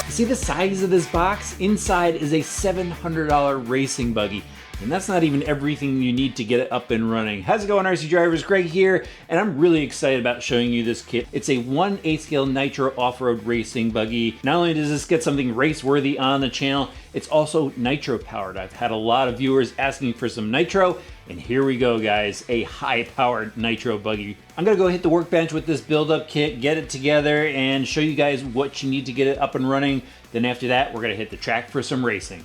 See the size of this box? Inside is a $700 racing buggy. And that's not even everything you need to get it up and running. How's it going, RC drivers? Greg here, and I'm really excited about showing you this kit. It's a 1/8 scale Nitro off-road racing buggy. Not only does this get something race-worthy on the channel, it's also Nitro powered. I've had a lot of viewers asking for some Nitro, and here we go, guys, a high-powered Nitro buggy. I'm gonna go hit the workbench with this build-up kit, get it together, and show you guys what you need to get it up and running. Then after that, we're gonna hit the track for some racing.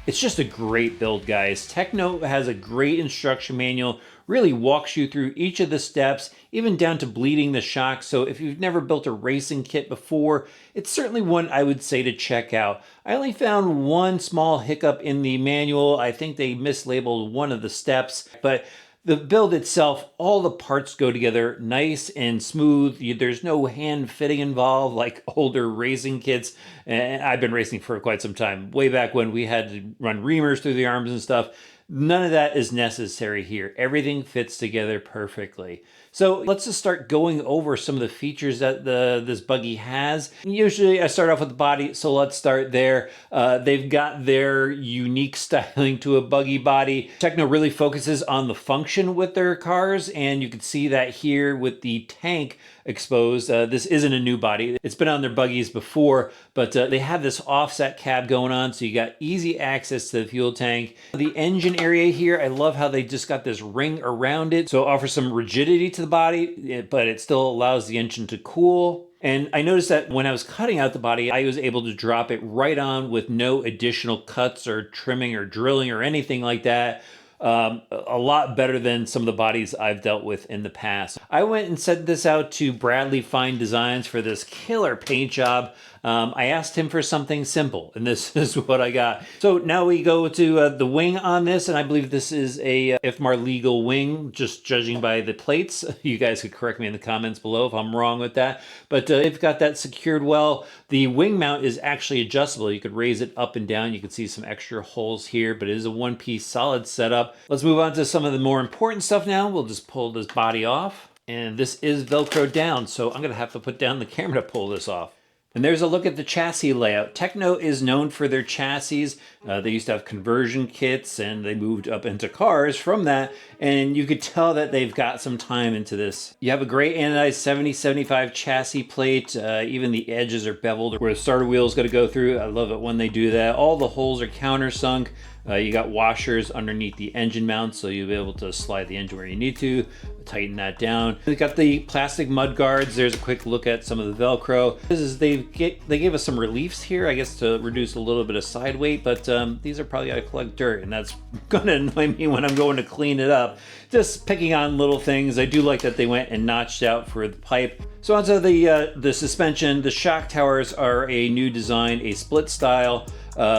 It's just a great build, guys. Tekno has a great instruction manual, really walks you through each of the steps, even down to bleeding the shocks. So if you've never built a racing kit before, it's certainly one I would say to check out. I only found one small hiccup in the manual. I think they mislabeled one of the steps, but the build itself, all the parts go together nice and smooth. There's no hand fitting involved like older racing kits. And I've been racing for quite some time. Way back when we had to run reamers through the arms and stuff. None of that is necessary here. Everything fits together perfectly. So let's just start going over some of the features that this buggy has. Usually I start off with the body, so let's start there. They've got their unique styling to a buggy body. Tekno really focuses on the function with their cars, and you can see that here with the tank exposed. This isn't a new body. It's been on their buggies before, but they have this offset cab going on, so you got easy access to the fuel tank. The engine area here, I love how they just got this ring around it, so it offers some rigidity to the body, but it still allows the engine to cool. And I noticed that when I was cutting out the body, I was able to drop it right on with no additional cuts or trimming or drilling or anything like that. A lot better than some of the bodies I've dealt with in the past. I went and sent this out to Bradley Fine Designs for this killer paint job. I asked him for something simple, and this is what I got. So now we go to the wing on this, and I believe this is a IFMAR legal wing, just judging by the plates. You guys could correct me in the comments below if I'm wrong with that, but they've got that secured well. The wing mount is actually adjustable. You could raise it up and down. You can see some extra holes here, but it is a one-piece solid setup. Let's move on to some of the more important stuff now. We'll just pull this body off, and this is Velcro down, so I'm gonna have to put down the camera to pull this off. And there's a look at the chassis layout. Tekno is known for their chassis. They used to have conversion kits, and they moved up into cars from that. And you could tell that they've got some time into this. You have a great anodized 70/75 chassis plate. Even the edges are beveled where the starter wheel is going to go through. I love it when they do that. All the holes are countersunk. You got washers underneath the engine mount, so you'll be able to slide the engine where you need to, tighten that down. They got the plastic mud guards. There's a quick look at some of the Velcro. This is they gave us some reliefs here, I guess, to reduce a little bit of side weight, but these are probably gonna collect dirt, and that's gonna annoy me when I'm going to clean it up. Just picking on little things. I do like that they went and notched out for the pipe. So onto the suspension. The shock towers are a new design, a split style,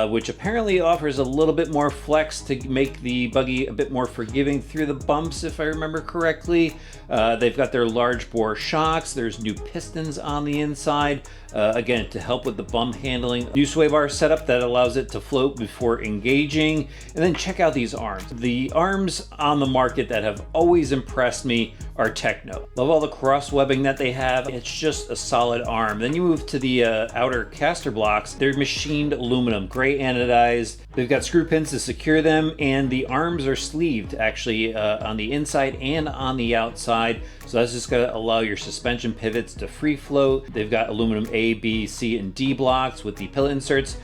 which apparently offers a little bit more flex to make the buggy a bit more forgiving through the bumps, if I remember correctly. They've got their large bore shocks. There's new pistons on the inside, again, to help with the bump handling. New sway bar setup that allows it to float before engaging. And then check out these arms. The arms on the market that have always impressed me are Tekno. Love all the cross webbing that they have. It's just a solid arm. Then you move to the outer caster blocks. They're machined aluminum, gray anodized. They've got screw pins to secure them, and the arms are sleeved actually on the inside and on the outside. So that's just gonna allow your suspension pivots to free float. They've got aluminum A, B, C, and D blocks with the pillar inserts,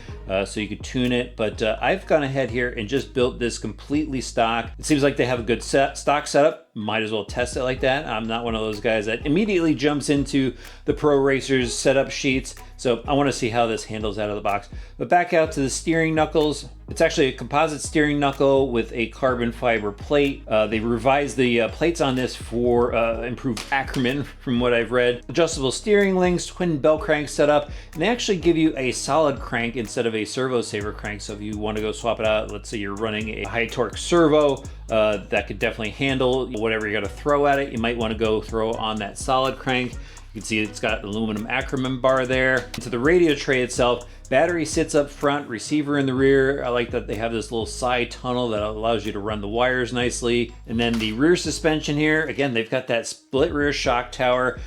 so you could tune it. But I've gone ahead here and just built this completely stock. It seems like they have a good stock setup. Might as well test it like that. I'm not one of those guys that immediately jumps into the Pro Racers setup sheets, so I want to see how this handles out of the box. But back out to the steering knuckles. It's actually a composite steering knuckle with a carbon fiber plate. They revised the plates on this for improved Ackerman, from what I've read. Adjustable steering links, twin bell crank setup, and they actually give you a solid crank instead of a servo saver crank. So if you want to go swap it out, let's say you're running a high torque servo, that could definitely handle whatever you're gonna throw at it. You might want to go throw on that solid crank. You can see it's got aluminum Ackerman bar there. To the radio tray itself, Battery sits up front, receiver in the rear. I like that they have this little side tunnel that allows you to run the wires nicely. And then the rear suspension here, again, they've got that split rear shock tower.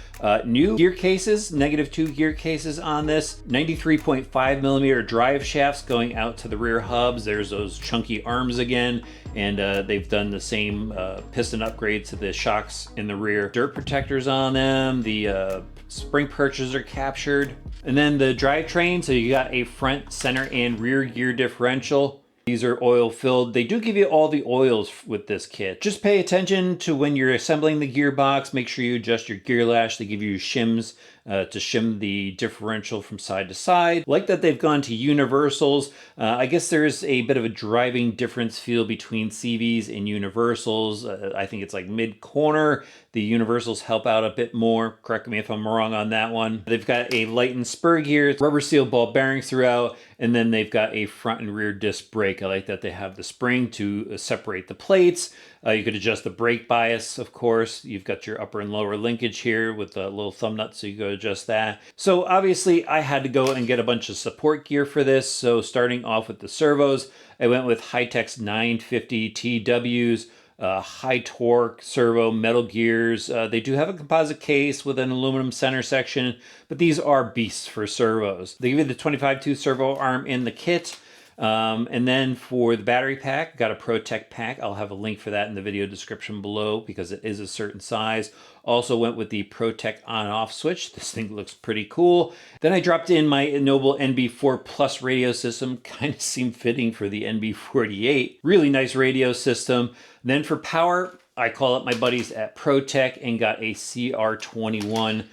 New gear cases, -2 gear cases on this. 93.5 millimeter drive shafts going out to the rear hubs. There's those chunky arms again. And they've done the same piston upgrade to the shocks in the rear. Dirt protectors on them. The spring perches are captured. And then the drivetrain, so you got a front, center, and rear gear differential. These are oil filled. They do give you all the oils with this kit. Just pay attention to when you're assembling the gearbox. Make sure you adjust your gear lash. They give you shims to shim the differential from side to side. Like that they've gone to universals. I guess there's a bit of a driving difference feel between CVs and universals. I think it's like mid-corner. The universals help out a bit more. Correct me if I'm wrong on that one. They've got a lightened spur gear, rubber seal ball bearings throughout, and then they've got a front and rear disc brake. I like that they have the spring to separate the plates. You could adjust the brake bias, of course. You've got your upper and lower linkage here with a little thumb nut, so you go adjust that. So obviously I had to go and get a bunch of support gear for this. So starting off with the servos, I went with Hi-Tech's 950 TWs, high torque servo metal gears. They do have a composite case with an aluminum center section, but these are beasts for servos. They give you the 25-tooth servo arm in the kit. And then for the battery pack, got a ProTech pack. I'll have a link for that in the video description below because it is a certain size. Also went with the ProTech on-off switch. This thing looks pretty cool. Then I dropped in my Noble NB4 Plus radio system. Kind of seemed fitting for the NB48. Really nice radio system. Then for power, I call up my buddies at ProTech and got a CR21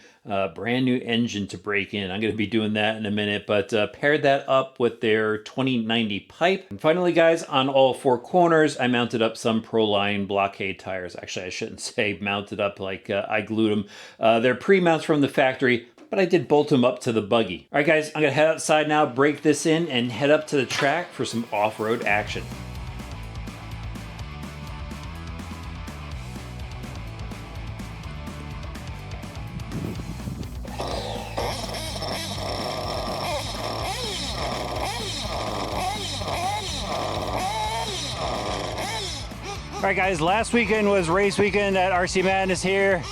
brand new engine to break in. I'm going to be doing that in a minute, but paired that up with their 2090 pipe. And finally, guys, on all four corners, I mounted up some Proline blockade tires. Actually, I shouldn't say mounted up like I glued them. They're pre-mounts from the factory, but I did bolt them up to the buggy. All right, guys, I'm going to head outside now, break this in, and head up to the track for some off-road action. All right, guys, last weekend was race weekend at RC Madness here,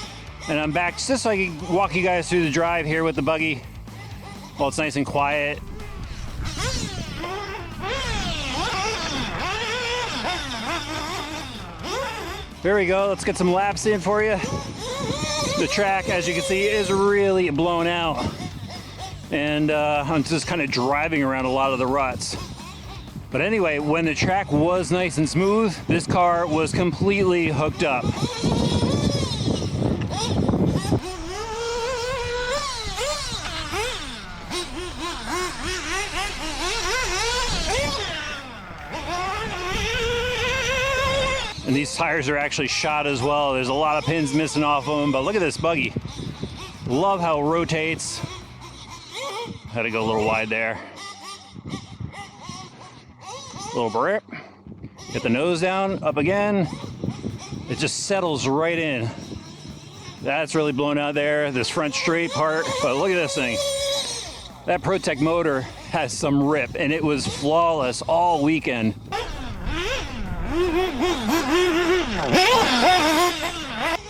and I'm back just so I can walk you guys through the drive here with the buggy while it's nice and quiet. There we go, let's get some laps in for you. The track, as you can see, is really blown out, and I'm just kind of driving around a lot of the ruts. But anyway, when the track was nice and smooth, this car was completely hooked up. And these tires are actually shot as well. There's a lot of pins missing off of them, but look at this buggy. Love how it rotates. Had to go a little wide there. Little grip, get the nose down, up again. It just settles right in. That's really blown out there, this front straight part. But look at this thing. That ProTech motor has some rip, and it was flawless all weekend.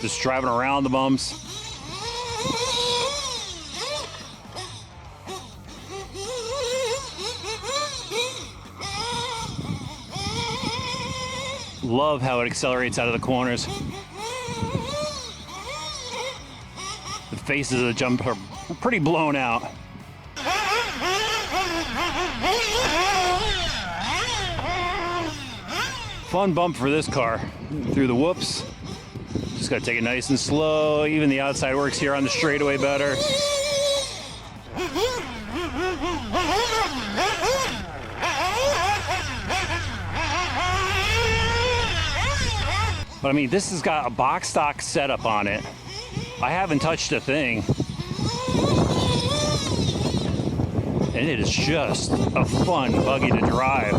Just driving around the bumps. Love how it accelerates out of the corners. The faces of the jump are pretty blown out. Fun bump for this car. Through the whoops. Just gotta take it nice and slow. Even the outside works here on the straightaway better. But I mean, this has got a box stock setup on it. I haven't touched a thing. And it is just a fun buggy to drive.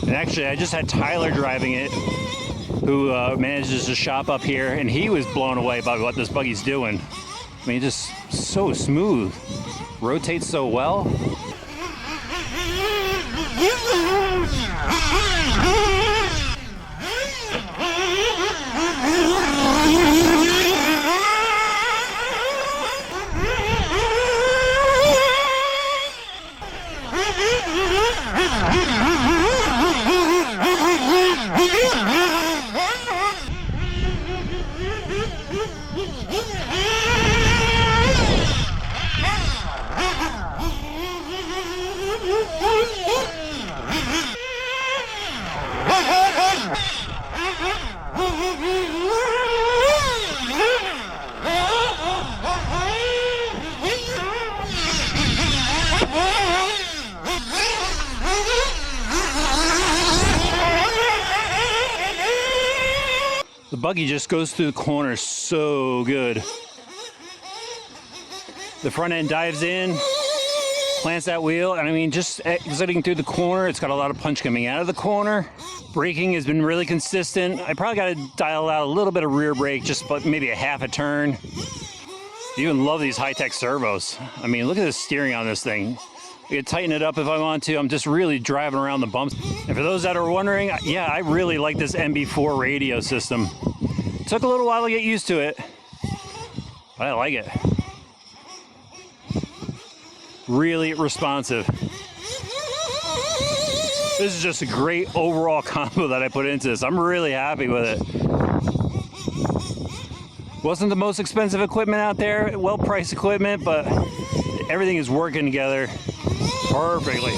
And actually, I just had Tyler driving it, who manages to shop up here, and he was blown away by what this buggy's doing. I mean, just so smooth. Rotates so well. The buggy just goes through the corners so good. The front end dives in, plants that wheel, and I mean, just exiting through the corner, it's got a lot of punch coming out of the corner. Braking has been really consistent. I probably got to dial out a little bit of rear brake, just maybe a half a turn. I even love these high-tech servos. I mean, look at the steering on this thing. I can tighten it up if I want to. I'm just really driving around the bumps. And for those that are wondering, yeah, I really like this MB4 radio system. Took a little while to get used to it, but I like it. Really responsive. This is just a great overall combo that I put into this. I'm really happy with it. Wasn't the most expensive equipment out there, well-priced equipment, but everything is working together perfectly.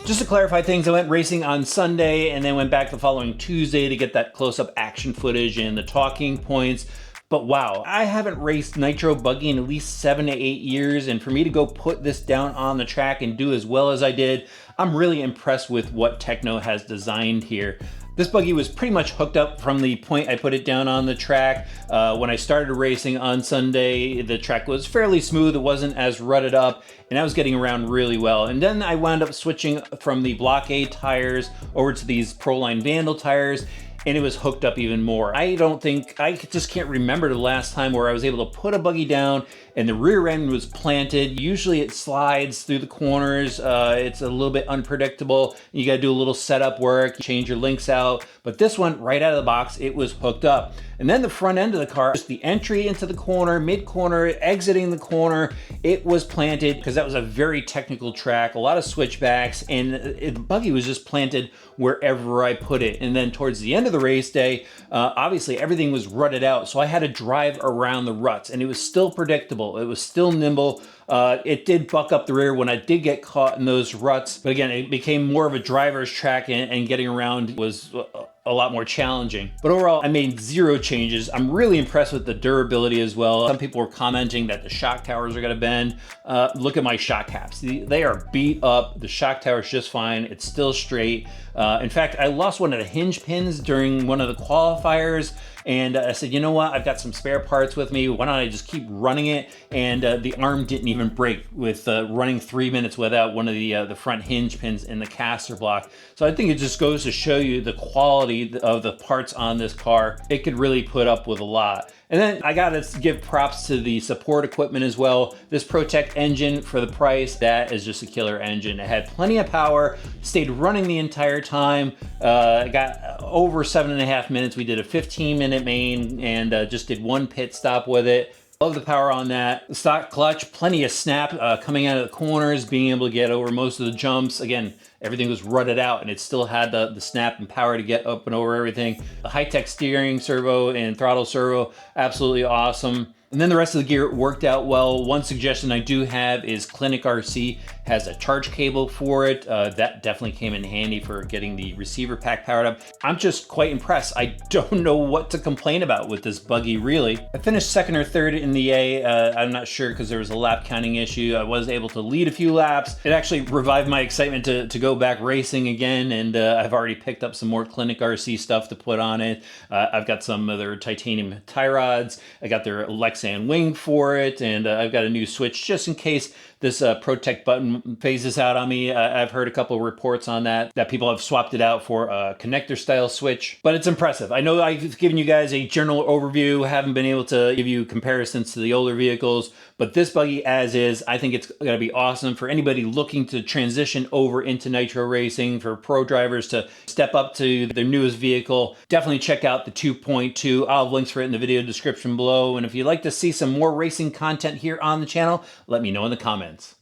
Just to clarify things, I went racing on Sunday and then went back the following Tuesday to get that close-up action footage and the talking points. But wow, I haven't raced Nitro Buggy in at least 7 to 8 years, and for me to go put this down on the track and do as well as I did, I'm really impressed with what Tekno has designed here. This buggy was pretty much hooked up from the point I put it down on the track. When I started racing on Sunday, the track was fairly smooth, it wasn't as rutted up, and I was getting around really well. And then I wound up switching from the Block A tires over to these Proline Vandal tires, and it was hooked up even more. I just can't remember the last time where I was able to put a buggy down and the rear end was planted. Usually it slides through the corners. It's a little bit unpredictable. You gotta do a little setup work, change your links out. But this one, right out of the box, it was hooked up. And then the front end of the car, just the entry into the corner, mid-corner, exiting the corner, it was planted because that was a very technical track, a lot of switchbacks, and the buggy was just planted wherever I put it. And then towards the end of the race day, obviously everything was rutted out, so I had to drive around the ruts, and it was still predictable. It was still nimble. It did buck up the rear when I did get caught in those ruts, but again, it became more of a driver's track, and getting around was a lot more challenging. But overall, I made 0 changes. I'm really impressed with the durability as well. Some people were commenting that the shock towers are gonna bend. Look at my shock caps. They are beat up. The shock tower is just fine. It's still straight. In fact, I lost one of the hinge pins during one of the qualifiers, and I said, you know what, I've got some spare parts with me, why don't I just keep running it? And the arm didn't even break with running 3 minutes without one of the front hinge pins in the caster block. So I think it just goes to show you the quality of the parts on this car. It could really put up with a lot. And then I gotta give props to the support equipment as well. This ProTech engine, for the price, that is just a killer engine. It had plenty of power, stayed running the entire time. Got over 7.5 minutes. We did a 15-minute main and just did 1 pit stop with it. Love the power on that. The stock clutch, plenty of snap coming out of the corners, being able to get over most of the jumps. Again, everything was rutted out and it still had the snap and power to get up and over everything. The high-tech steering servo and throttle servo, absolutely awesome. And then the rest of the gear worked out well. One suggestion I do have is Clinic RC has a charge cable for it. That definitely came in handy for getting the receiver pack powered up. I'm just quite impressed. I don't know what to complain about with this buggy, really. I finished 2nd or 3rd in the A. I'm not sure because there was a lap counting issue. I was able to lead a few laps. It actually revived my excitement to go back racing again, and I've already picked up some more Clinic RC stuff to put on it. I've got some of their titanium tie rods. I got their Lexan wing for it, and I've got a new switch just in case this ProTech button phase this out on me. I've heard a couple of reports on that people have swapped it out for a connector style switch, but it's impressive. I know I've given you guys a general overview, haven't been able to give you comparisons to the older vehicles, but this buggy as is, I think it's going to be awesome for anybody looking to transition over into nitro racing, for pro drivers to step up to their newest vehicle. Definitely check out the 2.2. I'll have links for it in the video description below. And if you'd like to see some more racing content here on the channel, let me know in the comments.